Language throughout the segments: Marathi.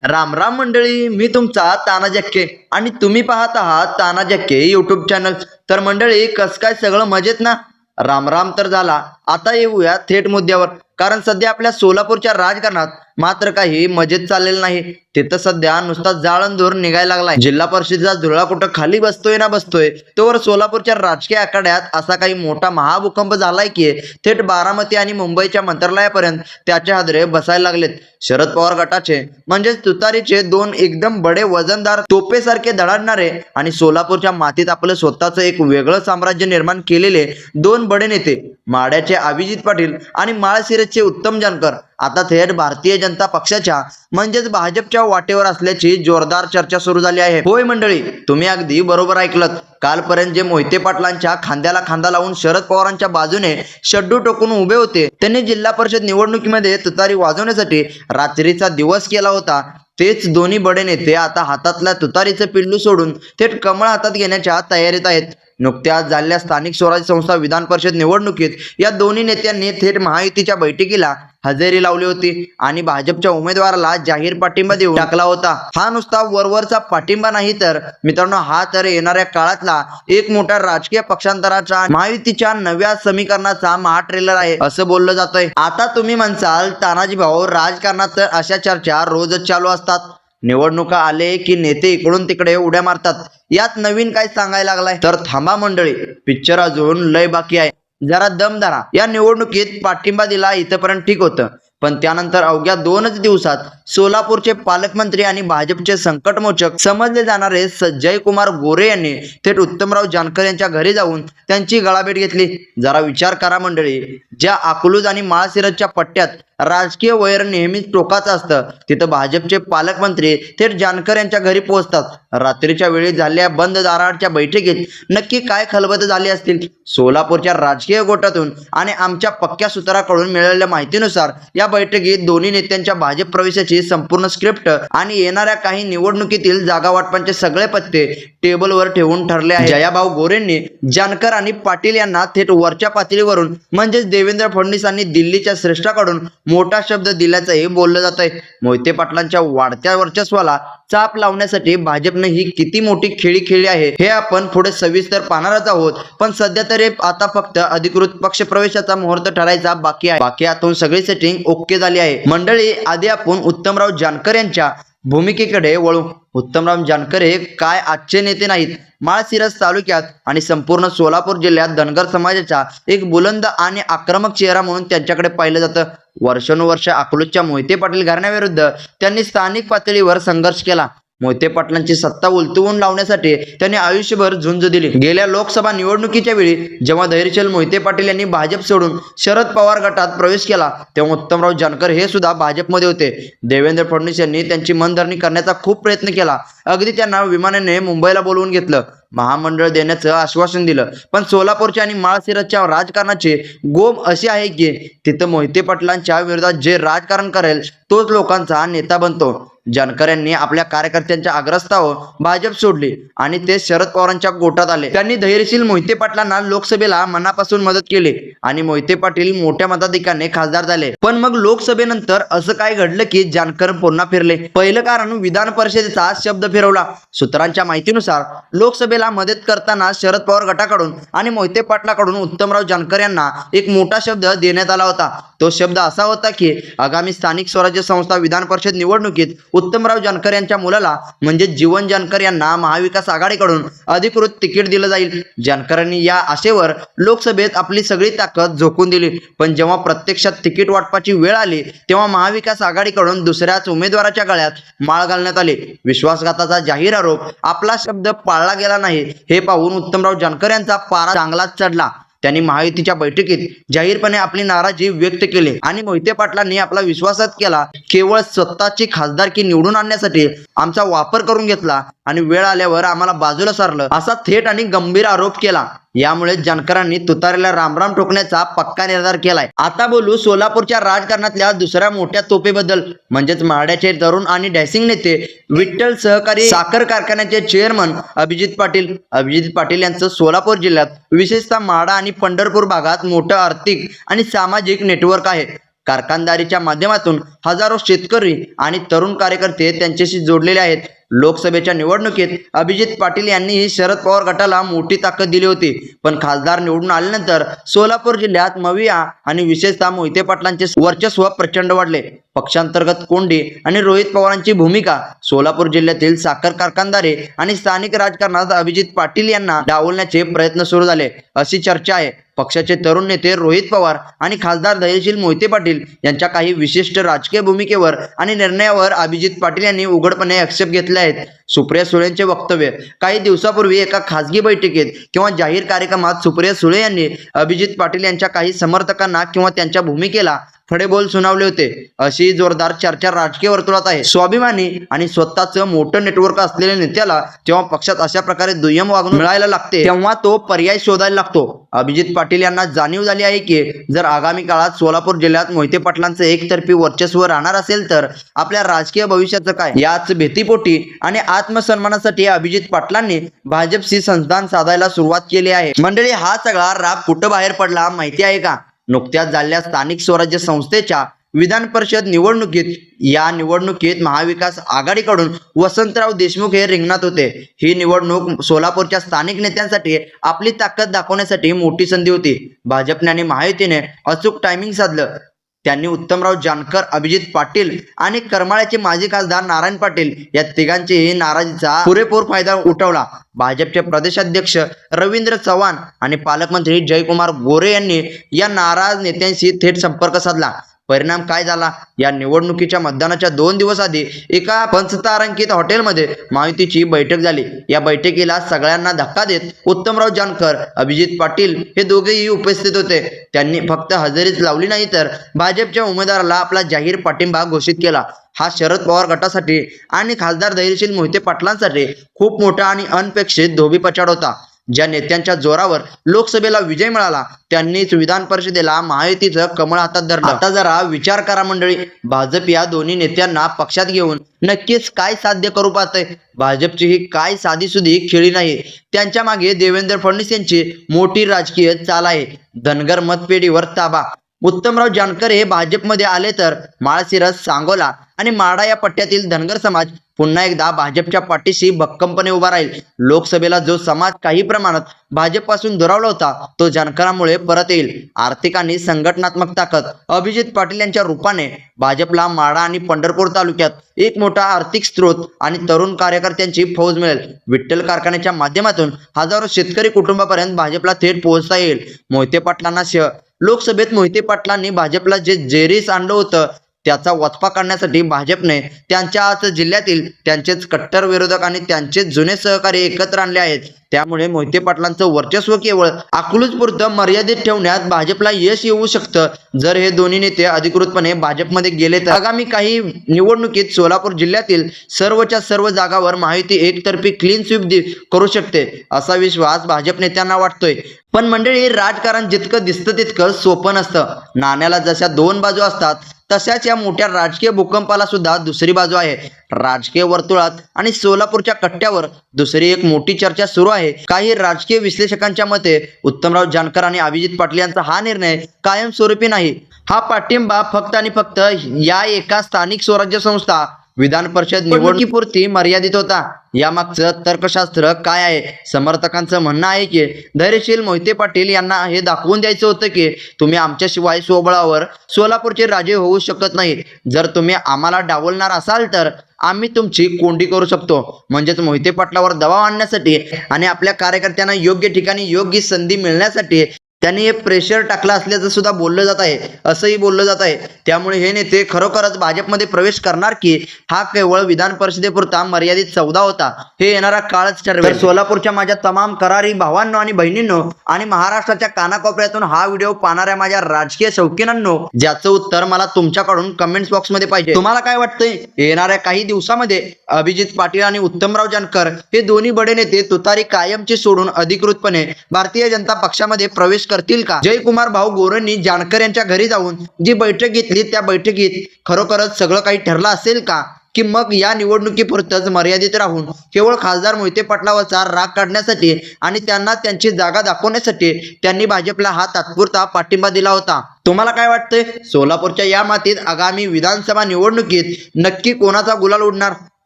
राम राम मंडळी, मी तुमचा ताना जक्के आणि तुम्ही पाहत आहात ताना जक्के युट्यूब चॅनल. तर मंडळी, कस काय सगळं मजेत ना? राम राम तर झाला. आता येऊया थेट मुद्द्यावर. कारण सध्या आपल्या सोलापूरच्या राजकारणात मात्र काही मजेत चाललेलं नाही. तिथं सध्या नुसता जाळंधूर निघायला लागलाय. जिल्हा परिषदेचा धुळा कुठं खाली बसतोय ना बसतोय, तोवर सोलापूरच्या राजकीय आखाड्यात असा काही मोठा महाभूकंप झालाय की थेट बारामती आणि मुंबईच्या मंत्रालयापर्यंत त्याचे हादरे बसायला लागलेत. शरद पवार गटाचे म्हणजेच तुतारीचे दोन एकदम बडे वजनदार तोपेसारखे धडाडणारे आणि सोलापूरच्या मातीत आपलं स्वतःचं एक वेगळं साम्राज्य निर्माण केलेले दोन बडे नेते, माड्याचे अभिजित पाटील आणि माळशिरसचे उत्तम जानकर, आता थेट भारतीय जनता पक्षाच्या म्हणजेच भाजपच्या वाटेवर असल्याची जोरदार चर्चा सुरू झाली आहे. होय मंडळी, तुम्ही अगदी बरोबर ऐकलत. कालपर्यंत जे मोहिते पाटलांच्या खांद्याला खांदा लावून शरद पवारांच्या बाजूने शड्डू टोकून उभे होते, त्यांनी जिल्हा परिषद निवडणुकीमध्ये तुतारी वाजवण्यासाठी रात्रीचा दिवस केला होता. तेच दोन्ही बडे नेते आता हातातल्या तुतारीचं पिल्लू सोडून थेट कमळ हातात घेण्याच्या तयारीत आहेत. नुकत्याच झालेल्या स्थानिक स्वराज्य संस्था विधान परिषद निवडणुकीत या दोन्ही नेत्यांनी थेट महायुतीच्या बैठकीला हजेरी लावली होती आणि भाजपच्या उमेदवाराला जाहीर पाठिंबा देऊन टाकला होता. हा नुसता वरवरचा पाठिंबा नाही तर मित्रांनो, हा तर येणाऱ्या काळातला एक मोठा राजकीय पक्षांतराचा महायुतीच्या नव्या समीकरणाचा महा ट्रेलर आहे असं बोललं जातंय. आता तुम्ही म्हणसाल तानाजी भाऊ, राजकारणात तर अशा चर्चा रोजच चालू असतात. निवडणुका आले की नेते इकडून तिकडे उड्या मारतात. यात नवीन काय सांगायला लागलाय? तर थांबा मंडळी, पिक्चर अजून लय बाकी आहे. जरा दम धरा. या निवडणुकीत पाठिंबा दिला इथपर्यंत ठीक होतं, पण त्यानंतर अवघ्या 2च दिवसात सोलापूरचे पालकमंत्री आणि भाजपचे संकटमोचक समजले जाणारे जयकुमार गोरे यांनी थेट उत्तमराव जानकर यांच्या घरी जाऊन त्यांची गळाभेट घेतली. जरा विचार करा मंडळी, ज्या अकलूज आणि माळशिरसच्या पट्ट्यात राजकीय वैर नेहमीच टोकाचं असतं, तिथं भाजपचे पालकमंत्री थेट जानकर यांच्या घरी पोहोचतात. रात्रीच्या वेळी झालेल्या बंद दाराच्या बैठकीत नक्की काय खलबत झाली असतील? सोलापूरच्या राजकीय गोटातून आणि आमच्या पक्क्या सूत्राकडून मिळालेल्या माहितीनुसार या बैठकीत दोन्ही नेत्यांच्या भाजप प्रवेशाची संपूर्ण स्क्रिप्ट आणि येणाऱ्या काही निवडणुकीतील जागा वाटपांचे सगळे पत्ते टेबलवर ठेवून ठरले आहे. जयाभाऊ गोरेंनी जानकर आणि पाटील यांना थेट वरच्या पातळीवरून म्हणजेच देवेंद्र फडणवीस आणि दिल्लीच्या श्रेष्ठाकडून मोठा शब्द दिल्याचंही बोललं जात आहे. मोहिते पाटलांच्या वाढत्या वर्चस्वाला चाप लावण्यासाठी भाजपने ही किती मोठी खेळी खेळली आहे हे आपण पुढे सविस्तर पाहणारच आहोत. पण सध्या तरी आता फक्त अधिकृत पक्ष प्रवेशाचा मुहूर्त ठरायचा बाकी आहे. बाकी आतून सगळी सेटिंग ओके झाली आहे. मंडळी, आधी आपण उत्तमराव जानकर यांच्या भूमिकेकडे वळू. उत्तमराव जानकर हे काय आजचे नेते नाहीत. माळशिरस तालुक्यात आणि संपूर्ण सोलापूर जिल्ह्यात धनगर समाजाचा एक बुलंद आणि आक्रमक चेहरा म्हणून त्यांच्याकडे पाहिलं जातं. वर्षानुवर्ष अकलूजच्या मोहिते पाटील घराण्याविरुद्ध त्यांनी स्थानिक पातळीवर संघर्ष केला. मोहिते पाटलांची सत्ता उलटवून लावण्यासाठी त्यांनी आयुष्यभर झुंज दिली. गेल्या लोकसभा निवडणुकीच्या वेळी जेव्हा धैर्यशील मोहिते पाटील यांनी भाजप सोडून शरद पवार गटात प्रवेश केला, तेव्हा उत्तमराव जानकर हे सुद्धा भाजपमध्ये होते. देवेंद्र फडणवीस यांनी त्यांची मनधरणी करण्याचा खूप प्रयत्न केला. अगदी त्यांना विमानाने मुंबईला बोलवून घेतलं, महामंडळ देण्याचं आश्वासन दिलं. पण सोलापूरच्या आणि माळशिरसच्या राजकारणाची गोम अशी आहे की तिथं मोहिते पाटलांच्या विरोधात जे राजकारण करेल तोच लोकांचा नेता बनतो. जानकर यांनी आपल्या कार्यकर्त्यांच्या आग्रहास्तव भाजप सोडली आणि ते शरद पवारांच्या गोटात आले. त्यांनी धैर्यशील मोहिते पाटलांना लोकसभेला मनापासून मदत केली आणि मोहिते पाटील मोठ्या मताधिक्याने खासदार झाले. पण मग लोकसभेनंतर असं काय घडलं की जानकर पुन्हा फिरले? पहिलं कारण, विधान परिषदेचा शब्द फिरवला. सूत्रांच्या माहितीनुसार लोकसभेला मदत करताना शरद पवार गटाकडून आणि मोहिते पाटलाकडून उत्तमराव जानकर यांना एक मोठा शब्द देण्यात आला होता. तो शब्द असा होता की आगामी स्थानिक स्वराज्य संस्था विधान परिषद निवडणुकीत उत्तमराव जानकर यांच्या मुलाला म्हणजे जीवन जानकर यांना महाविकास आघाडीकडून अधिकृत तिकीट दिलं जाईल. जानकरांनी या आशेवर लोकसभेत आपली सगळी ताकद झोकून दिली. पण जेव्हा प्रत्यक्षात तिकीट वाटपाची वेळ आली तेव्हा महाविकास आघाडीकडून दुसऱ्याच उमेदवाराच्या गळ्यात माळ घालण्यात आली. विश्वासघाताचा जाहीर आरोप, आपला शब्द पाळला गेला नाही हे पाहून उत्तमराव जानकर यांचा पारा चांगलाच चढला. त्यांनी महायुतीच्या बैठकीत जाहीरपणे आपली नाराजी व्यक्त केली आणि मोहिते पाटलांनी आपला विश्वासात केला. केवळ स्वतःची खासदारकी निवडून आणण्यासाठी आमचा वापर करून घेतला आणि वेळ आल्यावर आम्हाला बाजूला सारलं, असा थेट आणि गंभीर आरोप केला. यामुळे जानकरांनी तुतारीला रामराम ठोकण्याचा पक्का निर्धार केलाय. आता बोलू सोलापूरच्या राजकारणातल्या दुसऱ्या मोठ्या तोपेबद्दल, म्हणजेच माड्याचे तरुण आणि डॅशिंग नेते विठ्ठल सहकारी साखर कारखान्याचे चेअरमन अभिजित पाटील. अभिजित पाटील यांचं सोलापूर जिल्ह्यात विशेषतः माडा आणि पंढरपूर भागात मोठं आर्थिक आणि सामाजिक नेटवर्क आहे. कारखानदारीच्या माध्यमातून हजारो शेतकरी आणि तरुण कार्यकर्ते त्यांच्याशी जोडलेले आहेत. लोकसभेच्या निवडणुकीत अभिजित पाटील यांनीही शरद पवार गटाला मोठी ताकद दिली होती, पण खासदार निवडून आल्यानंतर सोलापूर जिल्ह्यात मविया आणि विशेषतः मोहिते पाटलांचे वर्चस्व प्रचंड वाढले. पक्षांतर्गत कोंडी आणि रोहित पवारांची भूमिका, सोलापूर जिल्ह्यातील साखर कारखानदारी आणि स्थानिक राजकारणात अभिजित पाटील यांना डावलण्याचे प्रयत्न सुरू झाले अशी चर्चा आहे. पक्षाचे तरुण नेते रोहित पवार आणि खासदार धैर्यशील मोहिते पाटील यांच्या काही विशिष्ट राजकीय भूमिकेवर आणि निर्णयावर अभिजित पाटील यांनी उघडपणे आक्षेप घेतले आहेत. सुप्रिया सुळेंचे वक्तव्य. काही दिवसापूर्वी एका खासगी बैठकीत किंवा जाहीर कार्यक्रमात सुप्रिया सुळे यांनी अभिजित पाटील यांच्या काही समर्थकांना किंवा त्यांच्या भूमिकेला खडे बोल सुनावले होते अशी जोरदार चर्चा राजकीय वर्तुळात आहे. स्वाभिमानी आणि स्वतःचं मोठं नेटवर्क असलेल्या नेत्याला जेव्हा पक्षात अशा प्रकारे दुय्यम वागणूक मिळायला लागते तेव्हा तो पर्याय शोधायला लागतो. अभिजित पाटील यांना जाणीव झाली आहे की जर आगामी काळात सोलापूर जिल्ह्यात मोहिते पाटलांचं एकतर्फी वर्चस्व राहणार असेल तर आपल्या राजकीय भविष्याचं काय, याच भीतीपोटी आणि आत्मसन्मानासाठी अभिजित पाटलांनी भाजपशी संधान साधायला सुरुवात केली आहे. मंडळी, हा सगळा राग कुठं बाहेर पडला माहिती आहे का? नुकत्याच झालेल्या स्थानिक स्वराज्य संस्थेच्या विधान परिषद निवडणुकीत. या निवडणुकीत महाविकास आघाडीकडून वसंतराव देशमुख हे रिंगणात होते. ही निवडणूक सोलापूरच्या स्थानिक नेत्यांसाठी आपली ताकद दाखवण्यासाठी मोठी संधी होती. भाजपने आणि महायुतीने अचूक टायमिंग साधलं. त्यांनी उत्तमराव जानकर, अभिजित पाटील आणि करमाळ्याचे माजी खासदार नारायण पाटील या तिघांचेही नाराजीचा पुरेपूर फायदा उठवला. भाजपचे प्रदेशाध्यक्ष रवींद्र चव्हाण आणि पालकमंत्री जयकुमार गोरे यांनी या नाराज नेत्यांशी थेट संपर्क साधला. परिणाम काय झाला? या निवडणुकीच्या मतदानाच्या 2 दिवस आधी एका पंचतारांकित हॉटेलमध्ये महायुतीची बैठक झाली. या बैठकीला सगळ्यांना धक्का देत उत्तमराव जानकर, अभिजित पाटील हे दोघेही उपस्थित होते. त्यांनी फक्त हजेरीच लावली नाही तर भाजपच्या उमेदवाराला आपला जाहीर पाठिंबा घोषित केला. हा शरद पवार गटासाठी आणि खासदार धैर्यशील मोहिते पाटलांसाठी खूप मोठा आणि अनपेक्षित धोबीपछाड होता. ज्या नेत्यांच्या जोरावर लोकसभेला विजय मिळाला त्यांनीच विधान परिषदेला महायुतीचं कमळ हातात धरलं. आता जरा विचार करा मंडळी, भाजप या दोन्ही नेत्यांना पक्षात घेऊन नक्कीच काय साध्य करू पाहतंय? भाजपची ही काय साधीसुधी खेळी नाही. त्यांच्या मागे देवेंद्र फडणवीस यांची मोठी राजकीय चाल आहे. धनगर मतपेढीवर ताबा. उत्तमराव जानकर हे भाजपमध्ये आले तर माळशिरस, सांगोला आणि माडा या पट्ट्यातील धनगर समाज पुन्हा एकदा भाजपच्या पाठीशी भक्कमपणे उभा राहील. लोकसभेला जो समाज काही प्रमाणात भाजपपासून दुरावला होता तो जानकरांमुळे परत येईल. आर्थिक आणि संघटनात्मक ताकद. अभिजित पाटील यांच्या रूपाने भाजपला माडा आणि पंढरपूर तालुक्यात एक मोठा आर्थिक स्रोत आणि तरुण कार्यकर्त्यांची फौज मिळेल. विठ्ठल कारखान्याच्या माध्यमातून हजारो शेतकरी कुटुंबापर्यंत भाजपला थेट पोहोचता येईल. मोहिते पाटलांना लोकसभेत मोहिते पाटलांनी भाजपला जे जेरीस आणलं होतं त्याचा वचपा काढण्यासाठी भाजपने त्यांच्याच जिल्ह्यातील त्यांचेच कट्टर विरोधक आणि त्यांचे जुने सहकारी एकत्र आणले आहेत. त्यामुळे मोहिते पाटलांचं वर्चस्व केवळ अकलूजपुरतं मर्यादित ठेवण्यात भाजपला यश येऊ शकतं. जर हे दोन्ही नेते अधिकृतपणे भाजपमध्ये गेले तर आगामी काही निवडणुकीत सोलापूर जिल्ह्यातील सर्वच्या सर्व जागावर महायुती एकतर्फी क्लीन स्वीप करू शकते असा विश्वास भाजप नेत्यांना वाटतोय. पण मंडळी, राजकारण जितकं दिसतं तितकं सोपं नसतं. नाण्याला जशा 2 बाजू असतात तशाच या मोठ्या राजकीय भूकंपाला सुद्धा दुसरी बाजू आहे. राजकीय वर्तुळात आणि सोलापूरच्या कट्ट्यावर दुसरी एक मोठी चर्चा सुरू आहे. काही राजकीय विश्लेषकांच्या मते उत्तमराव जानकर आणि अभिजित पाटील यांचा हा निर्णय कायमस्वरूपी नाही. हा पाठिंबा फक्त आणि फक्त या एका स्थानिक स्वराज्य संस्था विधान परिषद निवडणुकीपुरती मर्यादित होता. यामागचं तर्कशास्त्र काय आहे? समर्थकांचं म्हणणं आहे की धैर्यशील मोहिते पाटील यांना हे दाखवून द्यायचं होतं की तुम्ही आमच्याशिवाय स्वबळावर सोलापूरचे राजे होऊ शकत नाही. जर तुम्ही आम्हाला डावलणार असाल तर आम्ही तुमची कोंडी करू शकतो. म्हणजेच मोहिते पाटलावर दबाव आणण्यासाठी आणि आपल्या कार्यकर्त्यांना योग्य ठिकाणी योग्य संधी मिळण्यासाठी त्यांनी हे प्रेशर टाकलं असल्याचं सुद्धा बोललं जात आहे, असंही बोललं जात आहे. त्यामुळे हे नेते खरोखरच भाजपमध्ये प्रवेश करणार की हा केवळ विधान परिषदेपुरता मर्यादित सौदा होता हे येणारा काळच ठरवेल. सोलापूरच्या माझ्या तमाम करारी भावांनो आणि बहिणींनो आणि महाराष्ट्राच्या कानाकोपऱ्यातून हा व्हिडिओ पाहणाऱ्या माझ्या राजकीय शौकीनांनो, ज्याचं उत्तर मला तुमच्याकडून कमेंट्स बॉक्समध्ये पाहिजे. तुम्हाला काय वाटतंय? येणाऱ्या काही दिवसामध्ये अभिजित पाटील आणि उत्तमराव जानकर हे दोन्ही बडे नेते तुतारी कायमची सोडून अधिकृतपणे भारतीय जनता पक्षामध्ये प्रवेश करतील का? जयकुमार भाऊ गोरेंनी जानकर यांच्या घरी जाऊन जी बैठक घेतली त्या बैठकीत खरोखरच सगळं काही ठरलं असेल का? की मग या निवडणुकीपुरतच मर्यादित राहून केवळ खासदार मोहिते पाटलावरचा राग काढण्यासाठी आणि त्यांना त्यांची जागा दाखवण्यासाठी त्यांनी भाजपला हा तात्पुरता पाठिंबा दिला होता. तुम्हाला काय वाटतंय? सोलापूरच्या या मातीत आगामी विधानसभा निवडणुकीत नक्की कोणाचा गुलाल उडणार?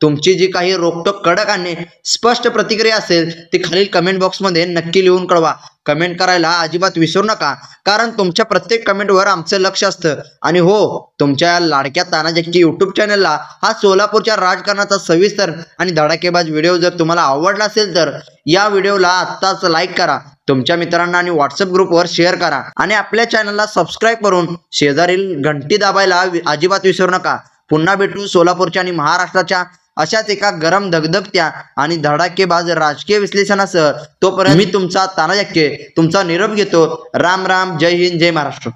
तुमची जी काही रोखठोक कडक आणि स्पष्ट प्रतिक्रिया असेल ती खालील कमेंट बॉक्समध्ये नक्की लिहून कळवा. कमेंट करायला अजिबात विसरू नका, कारण तुमच्या प्रत्येक कमेंटवर आमचं लक्ष असतं. आणि हो, तुमच्या लाडक्या तानाजी यूट्यूब चॅनलला हा सोलापूरच्या राजकारणाचा सविस्तर आणि धडाकेबाज व्हिडिओ जर तुम्हाला आवडला असेल तर या व्हिडिओला आत्ताच लाईक करा, तुमच्या मित्रांना आणि व्हॉट्सअप ग्रुपवर शेअर करा आणि आपल्या चॅनलला सबस्क्राईब करून शेजारील घंटी दाबायला अजिबात विसरू नका. पुन्हा भेटू सोलापूरच्या आणि महाराष्ट्राच्या अशाच एका गरम धगधगत्या आणि धडाकेबाज राजकीय विश्लेषणासह. तोपर्यंत मी तुमचा तानाजी तुमचा निरोप घेतो. राम राम, जय हिंद, जय महाराष्ट्र.